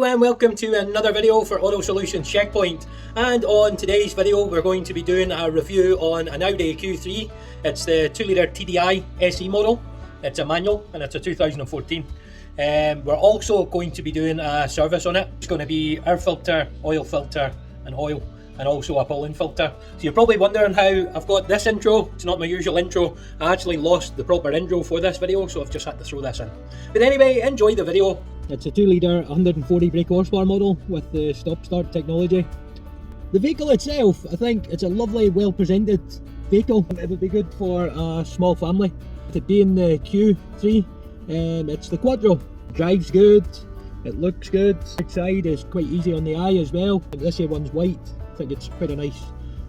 and welcome to another video for Auto Solutions Checkpoint. And on today's video we're going to be doing a review on an Audi Q3. It's the 2-litre TDI SE model. It's a manual and it's a 2014. We're also going to be doing a service on it. It's going to be air filter, and oil, and also a pollen filter. So you're probably wondering how I've got this intro. It's not my usual intro. I actually lost the proper intro for this video, so I've just had to throw this in. But anyway, enjoy the video. It's a 2-litre 140 brake horsepower model with the stop-start technology. The vehicle itself, I think it's a lovely, well-presented vehicle. It would be good for a small family. To be in the Q3, it's the Quattro. Drives good, it looks good. Outside is quite easy on the eye as well. This here one's white. I think it's quite a nice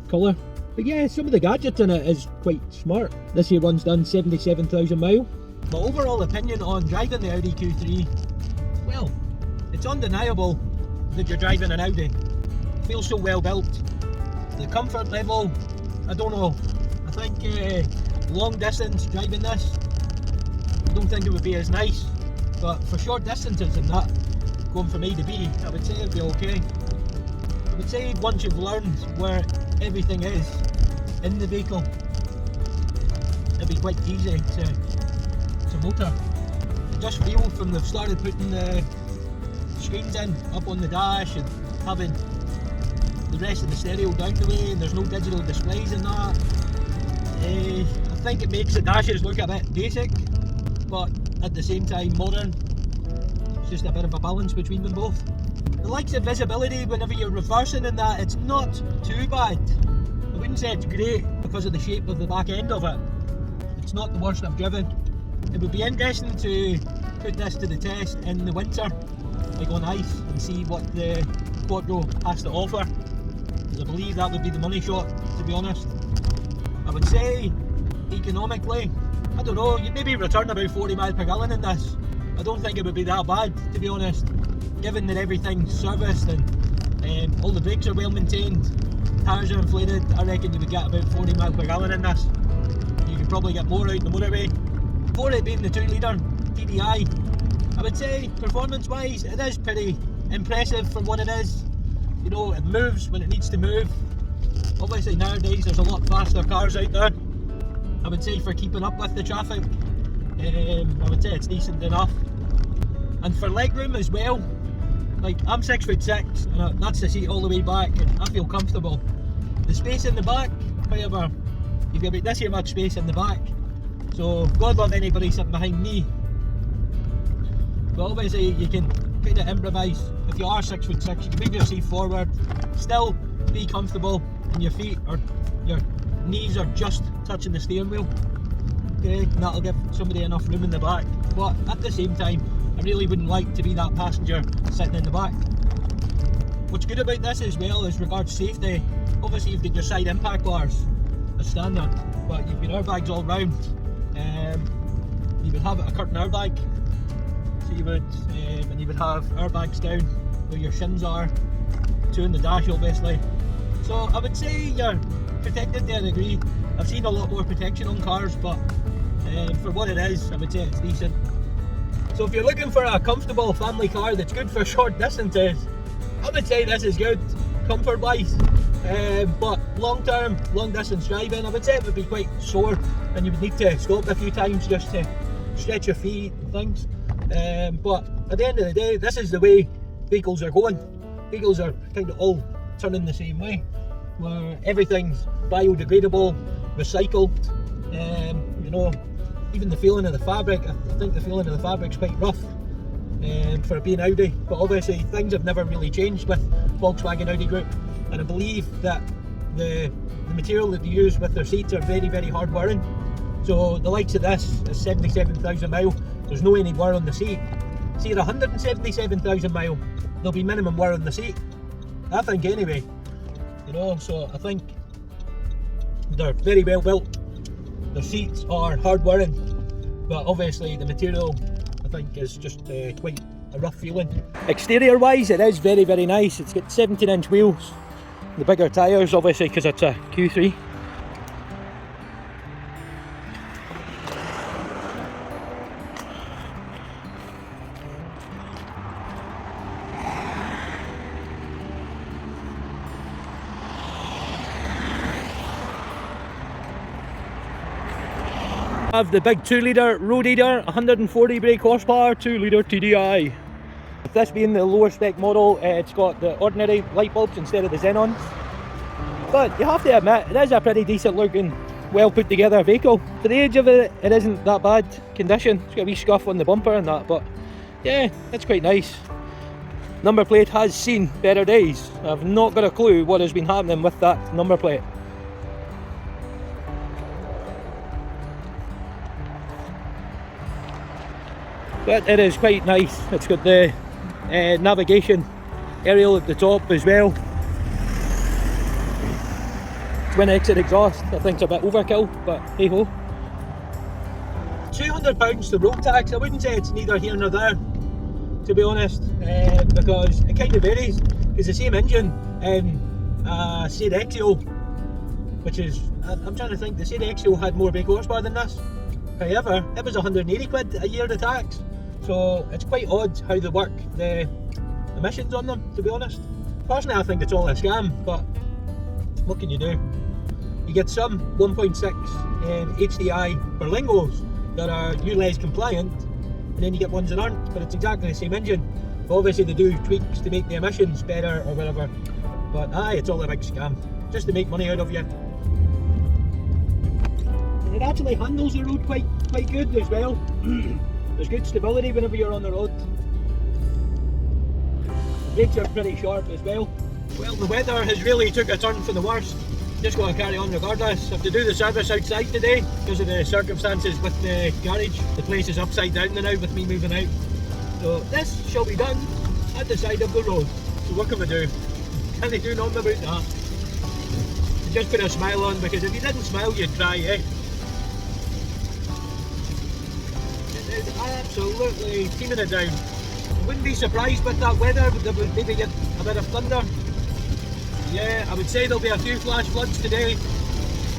colour. But yeah, some of the gadgets in it is quite smart. This here one's done 77,000 miles. My overall opinion on driving the Audi Q3, well, it's undeniable that you're driving an Audi. It feels so well built. The comfort level, I don't know. I think long distance driving this, I don't think it would be as nice. But for short distances and that, going from A to B, I would say it'd be okay. I would say once you've learned where everything is in the vehicle, it'd be quite easy to motor. I just feel from they've started putting the screens in up on the dash and having the rest of the stereo down the way, and there's no digital displays in that. I think it makes the dashes look a bit basic, but at the same time modern. It's just a bit of a balance between them both. The likes of visibility whenever you're reversing and that, it's not too bad. I wouldn't say it's great because of the shape of the back end of it. It's not the worst I've driven. It would be interesting to put this to the test in the winter, like on ice, and see what the Quattro has to offer. Because I believe that would be the money shot, to be honest. I would say, economically, I don't know, you'd maybe return about 40 miles per gallon in this. I don't think it would be that bad, to be honest. Given that everything's serviced and all the brakes are well maintained, tyres are inflated, I reckon you would get about 40 miles per gallon in this. You could probably get more out the motorway. For it being the 2-litre TDI, I would say performance-wise it is pretty impressive for what it is. You know, it moves when it needs to move. Obviously nowadays there's a lot faster cars out there. I would say for keeping up with the traffic, I would say it's decent enough. And for legroom as well, like I'm 6'6", and that's the seat all the way back, and I feel comfortable. The space in the back, however, you've got about this here much space in the back. So God love anybody sitting behind me. But obviously you can kind of improvise. If you are 6'6", you can move your seat forward, still be comfortable, and your feet or your knees are just touching the steering wheel. Okay, and that'll give somebody enough room in the back. But at the same time, I really wouldn't like to be that passenger sitting in the back. What's good about this as well is regards safety. Obviously you've got your side impact bars as standard, but you've got airbags all round. You would have a curtain airbag, so you would, and you would have airbags down where your shins are, 2 in the dash obviously. So I would say you're protected to a degree. I've seen a lot more protection on cars, but for what it is, I would say it's decent. So if you're looking for a comfortable family car that's good for short distances, I would say this is good, comfort wise. But long term, long distance driving, I would say it would be quite sore, and you would need to stop a few times just to stretch your feet and things. But at the end of the day, this is the way vehicles are going. Vehicles are kind of all turning the same way, where everything's biodegradable, recycled. You know, even the feeling of the fabric, I think the feeling of the fabric's quite rough for it being Audi. But obviously things have never really changed with Volkswagen Audi Group, and I believe that the material that they use with their seats are very, very hard wearing. So the likes of this is 77,000 miles, there's no any wear on the seat. See, at 177,000 miles, there'll be minimum wear on the seat, I think anyway. You know, so I think they're very well built. Their seats are hard wearing, but obviously the material I think is just quite a rough feeling. Exterior wise, it is very, very nice. It's got 17-inch wheels, the bigger tyres obviously because it's a Q3. I have the big 2-litre road eater, 140 brake horsepower, 2-litre TDI. This being the lower spec model, it's got the ordinary light bulbs instead of the xenons. But you have to admit, it is a pretty decent looking, well put together vehicle. For the age of it, it isn't that bad condition. It's got a wee scuff on the bumper and that, but yeah, it's quite nice. Number plate has seen better days. I've not got a clue what has been happening with that number plate. But it is quite nice. It's got the navigation aerial at the top as well. Twin exit exhaust, I think it's a bit overkill, but hey ho. £200 to road tax. I wouldn't say it's neither here nor there, to be honest, because it kind of varies. It's the same engine in Seat Exio, which is, I'm trying to think, the Seat Exio had more brake horsepower than this. However, it was 180 quid a year to tax, so it's quite odd how they work the emissions on them, to be honest. Personally, I think it's all a scam, but what can you do? You get some 1.6 HDI Berlingos that are ULEZ compliant, and then you get ones that aren't, but it's exactly the same engine. But obviously they do tweaks to make the emissions better or whatever, but aye, it's all a big scam, just to make money out of you. And it actually handles the road quite good as well. There's good stability whenever you're on the road. The brakes are pretty sharp as well. Well, the weather has really took a turn for the worst. Just got to carry on regardless. I have to do the service outside today because of the circumstances with the garage. The place is upside down now with me moving out. So this shall be done at the side of the road. So what can we do? Can they do nothing about that? Just put a smile on, because if you didn't smile you'd cry, eh? It is absolutely teeming it down. I wouldn't be surprised with that weather, but there would maybe get a bit of thunder. Yeah, I would say there'll be a few flash floods today.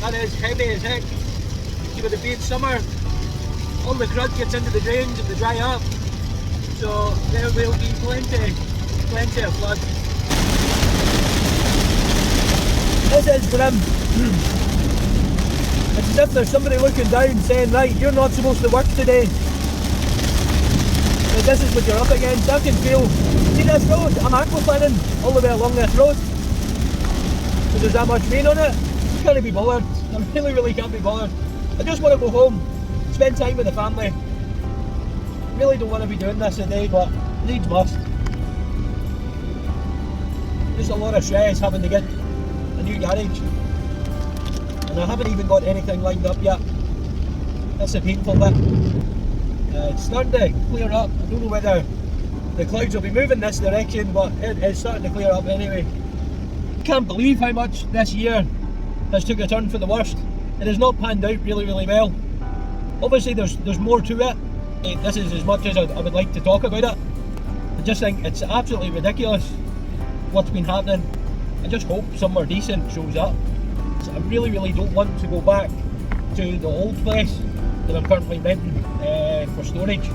That is heavy as heck. See, with it being summer, all the crud gets into the drains and they dry up. So there will be plenty of flood. This is grim. It's as if there's somebody looking down saying, right, you're not supposed to work today. But this is what you're up against. I can feel, see this road? I'm aquaplaning all the way along this road. So there's that much rain on it. I can't be bothered. I really can't be bothered. I just want to go home, spend time with the family. Really don't want to be doing this today, but needs must. Just a lot of stress having to get a new garage. And I haven't even got anything lined up yet. That's the painful bit. It's starting to clear up. I don't know whether the clouds will be moving this direction, but it is starting to clear up anyway. I can't believe how much this year has took a turn for the worst. It has not panned out really well. Obviously there's more to it. This is as much as I would like to talk about it. I just think it's absolutely ridiculous what's been happening. I just hope somewhere decent shows up. So I really don't want to go back to the old place that I'm currently renting for storage,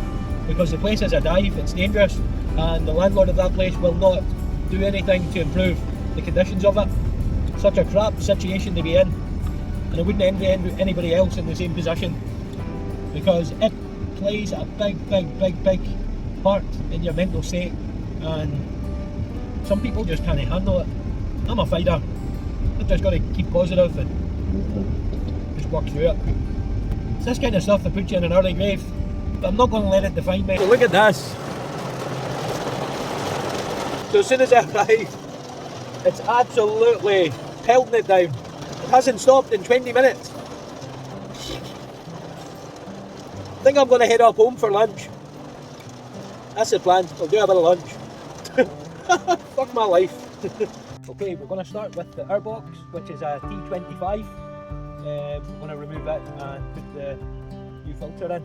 because the place is a dive, it's dangerous, and the landlord of that place will not do anything to improve the conditions of it. Such a crap situation to be in, and I wouldn't envy anybody else in the same position, because it plays a big part in your mental state, and some people just can't handle it. I'm a fighter. I've just got to keep positive and just work through it. It's this kind of stuff that puts you in an early grave, but I'm not going to let it define me. So look at this. So as soon as I arrive, it's absolutely pelting it down. It hasn't stopped in 20 minutes. I think I'm going to head up home for lunch. That's the plan. I'll do a bit of lunch. Fuck my life. Okay, we're going to start with the airbox, which is a T25. We're going to remove it and put the new filter in.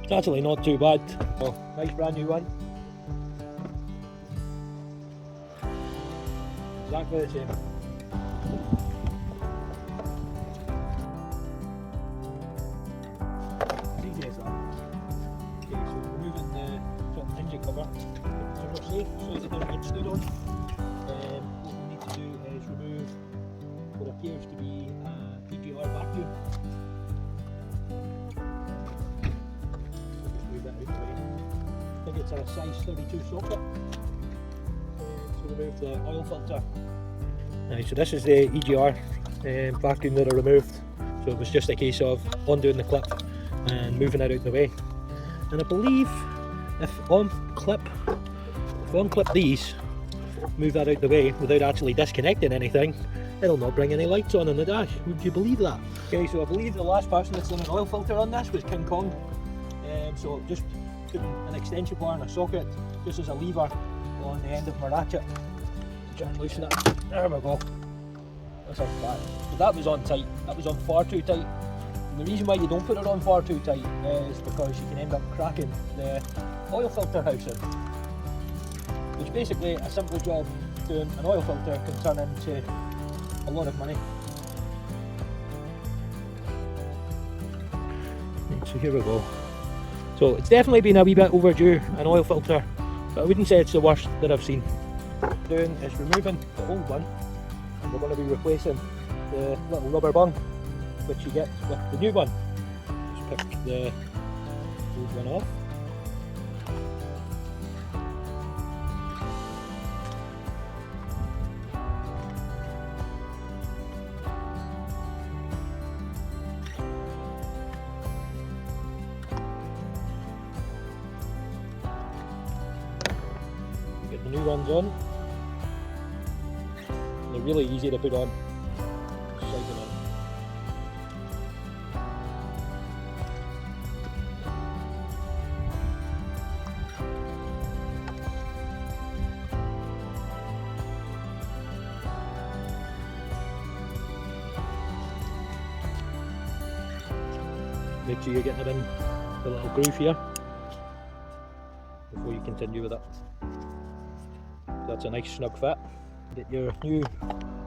It's actually not too bad. Oh, nice brand new one. Exactly the same. they're safe so that they're not stood on. What we need to do is remove what appears to be a EGR vacuum. Just move that out of the way. I think it's a size 32 socket. To remove the oil filter. Right, so this is the EGR vacuum that I removed. So it was just a case of undoing the clip and moving it out of the way. And I believe if unclip these, move that out of the way without actually disconnecting anything, it'll not bring any lights on in the dash. Would you believe that? Okay, so I believe the last person that's done an oil filter on this was King Kong. So just putting an extension bar in a socket, just as a lever on the end of my ratchet. Try and loosen it. There we go. That's like that. But that was on tight. That was on far too tight. And the reason why you don't put it on far too tight is because you can end up cracking the oil filter housing. Which basically a simple job doing an oil filter can turn into a lot of money. Right, so here we go. So it's definitely been a wee bit overdue, an oil filter, but I wouldn't say it's the worst that I've seen. What we're doing is removing the old one, and we're going to be replacing the little rubber bung which you get with the new one. Just pick the old one off. Get the new ones on. They're really easy to put on. Slide them in. Make sure you're getting it in the little groove here before you continue with it. That's a nice snug fit. Get your new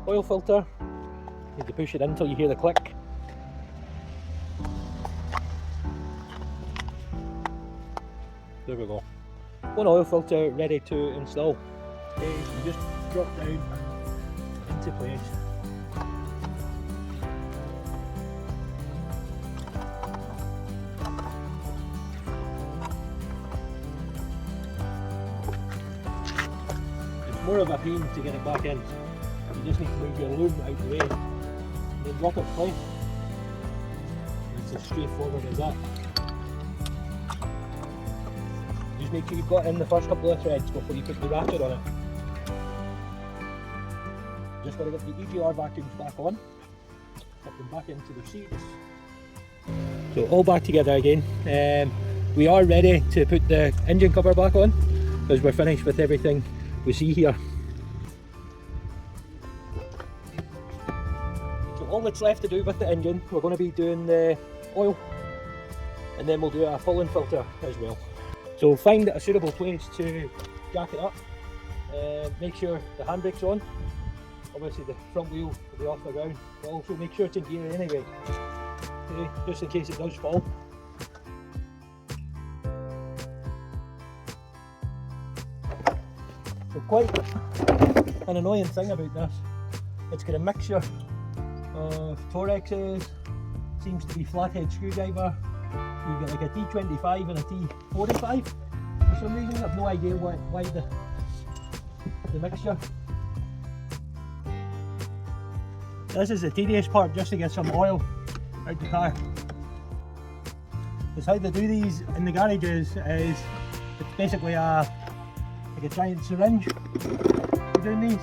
oil filter. You need to push it in until you hear the click. There we go. One oil filter ready to install. Okay, so you just drop down into place. More of a pain to get it back in. You just need to move your loom out the way and then drop it in place. It's as straightforward as that. Just make sure you've got in the first couple of threads before you put the ratchet on it. Just got to get the EGR vacuums back on, put them back into their seats. So all back together again. We are ready to put the engine cover back on because we're finished with everything we see here. So all that's left to do with the engine, we're going to be doing the oil and then we'll do a full-in filter as well. So find a suitable place to jack it up. Make sure the handbrake's on. Obviously the front wheel will be off the ground, but also make sure it's in gear anyway, okay, just in case it does fall. So quite an annoying thing about this, it's got a mixture of Torxes, seems to be flathead screwdriver, you get like a T25 and a T45 for some reason. I have no idea why the mixture. This is the tedious part, just to get some oil out the car. Because how they do these in the garages is it's basically like a giant syringe for doing these,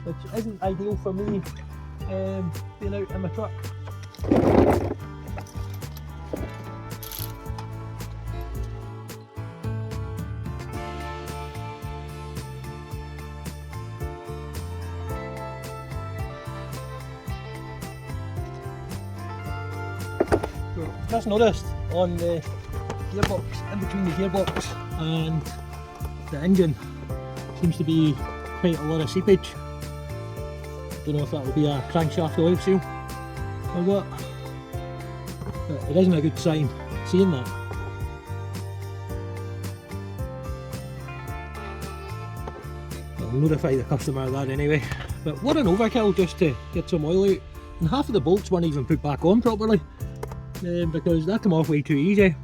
which isn't ideal for me being out in my truck. So just noticed on the gearbox, in between the gearbox and the engine, seems to be quite a lot of seepage. Don't know if that will be a crankshaft oil seal or what, but it isn't a good sign seeing that. I'll notify the customer of that anyway. But what an overkill just to get some oil out. And half of the bolts weren't even put back on properly, because that came off way too easy.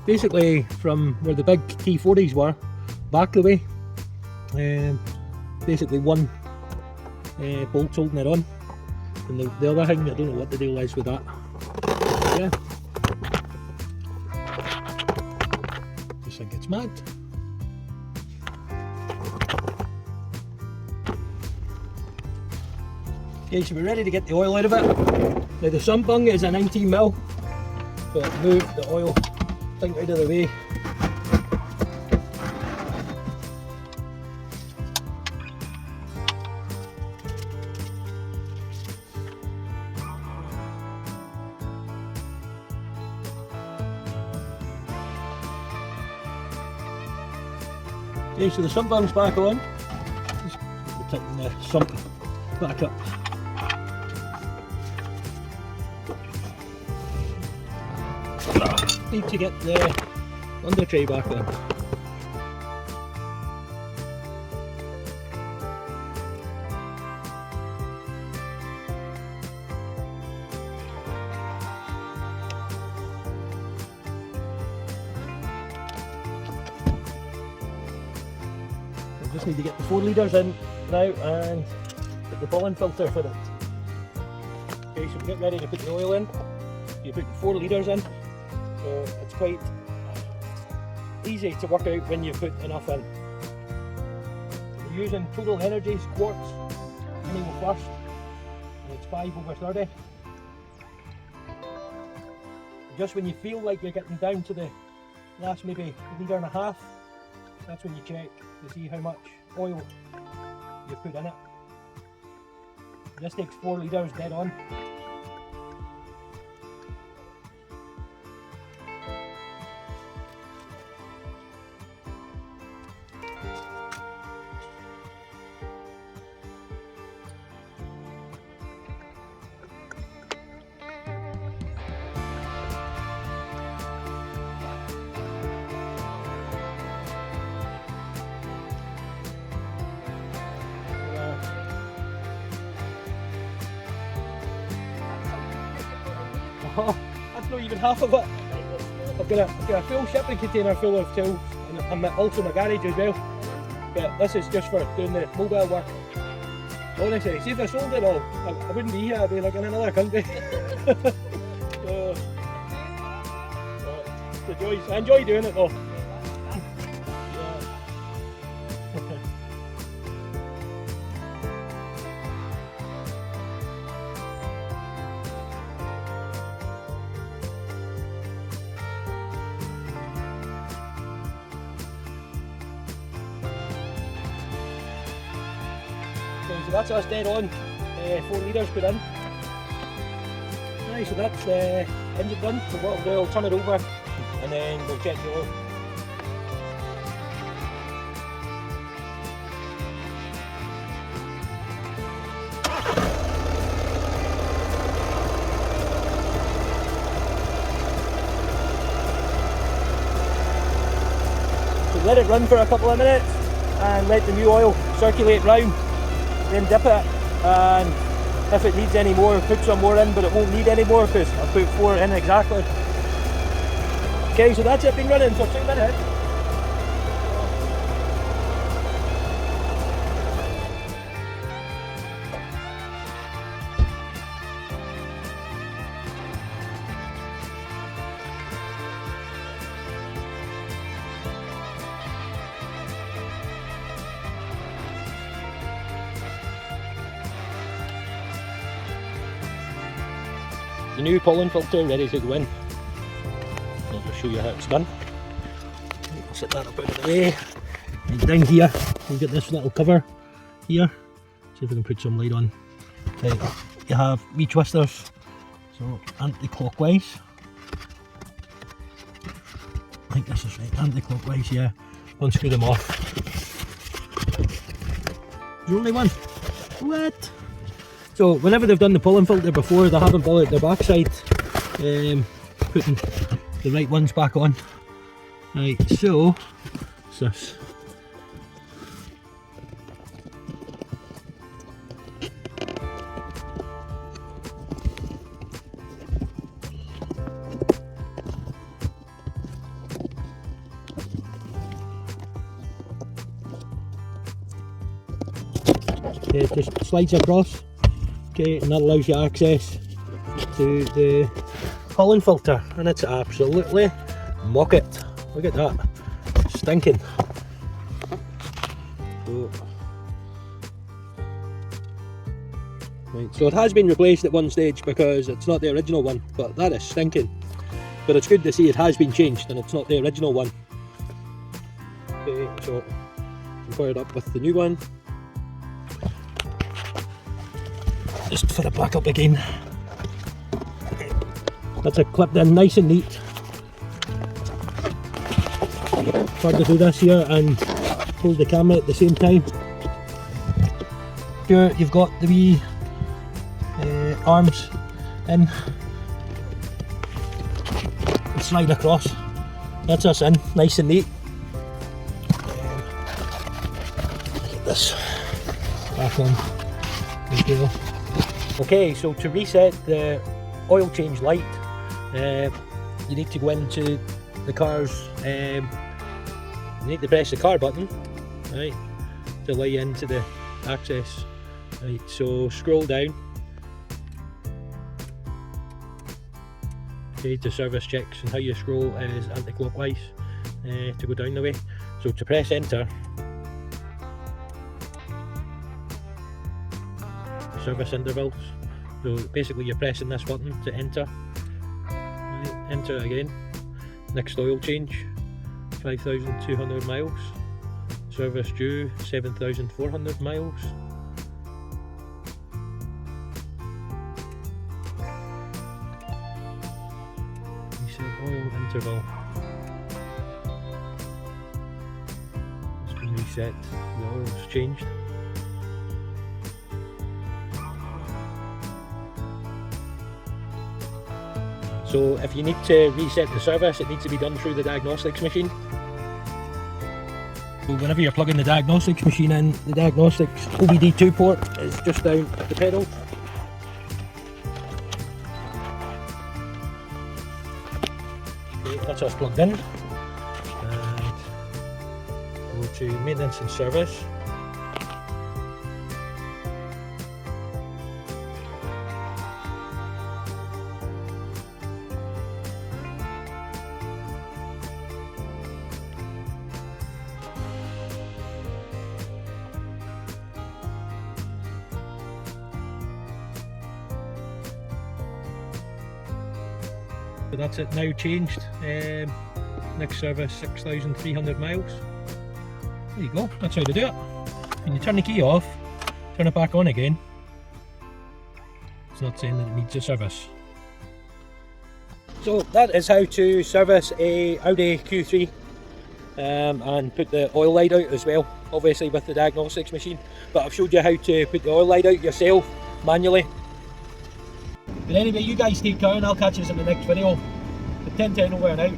Basically from where the big T40s were, back the way, basically one bolt's holding it on, and the other thing, I don't know what the deal is with that. Yeah, just think it's mad. Okay, so we're ready to get the oil out of it. Now the sump bung is a 19mm, so I'll move the oil thing out of the way. Okay, so the sump bung's back on. Just tighten the sump back up. Need to get the under tray back on. I just need to get the 4 litres in now and get the pollen filter for it. Okay, so we get ready to put the oil in. You put 4 litres in. So it's quite easy to work out when you put enough in. We're using Total Energies quartz annual first, and it's 5/30. Just when you feel like you're getting down to the last maybe 1.5 litres, that's when you check to see how much oil you put in it. This takes 4 litres dead on. Oh, that's not even half of it. I've got a full shipping container full of tools, and also my garage as well. But this is just for doing the mobile work. Honestly, see if I sold it all, I wouldn't be here, I'd be like in another country. It's a joy. I enjoy doing it though. So that's us dead on, 4 litres put in. Right, so that's the engine done. So what I'll do, I'll turn it over and then we'll check the oil. So let it run for a couple of minutes and let the new oil circulate round. Then dip it, and if it needs any more, put some more in, but it won't need any more because I put 4 in exactly. Okay, so that's it, been running for 2 minutes. The new pollen filter ready to go in. I'll just show you how it's done. I'll set that up out of the way. And down here, we'll get this little cover here. See if we can put some light on. Right, you have wee twisters, so anti-clockwise. I think this is right, anti-clockwise, yeah. Unscrew them off. There's only one. What? So whenever they've done the pollen filter before, they haven't bothered the backside putting the right ones back on. Right, so what's this? It just slides across, okay, and that allows you access to the pollen filter, and it's absolutely mock it. Look at that, stinking. Right, so it has been replaced at one stage because it's not the original one, but that is stinking. But it's good to see it has been changed and it's not the original one. Okay, so fire it up with the new one. Just for it back up again. Okay. That's it clipped in nice and neat. Hard to do this here and hold the camera at the same time. Here you've got the wee arms in and slide across. That's us in, nice and neat. Get this back on. Okay, so to reset the oil change light, you need to go into the car's, you need to press the car button, right, to allow you into the access. Right, so scroll down. Okay, to service checks, and how you scroll is anti-clockwise to go down the way. So to press enter, service intervals. So basically you're pressing this button to enter. Right, enter again. Next oil change, 5,200 miles. Service due, 7,400 miles. Oil interval. It's been reset, the oil's changed. So if you need to reset the service, it needs to be done through the diagnostics machine. So whenever you're plugging the diagnostics machine in, the diagnostics OBD2 port is just down at the pedal. That's us plugged in, and go to maintenance and service. So that's it now changed. Next service 6,300 miles. There you go, that's how to do it. When you turn the key off, turn it back on again, it's not saying that it needs a service. So that is how to service a Audi Q3 and put the oil light out as well, obviously with the diagnostics machine, but I've showed you how to put the oil light out yourself manually. But anyway, you guys take care and I'll catch you in the next video. 10-10 over and out.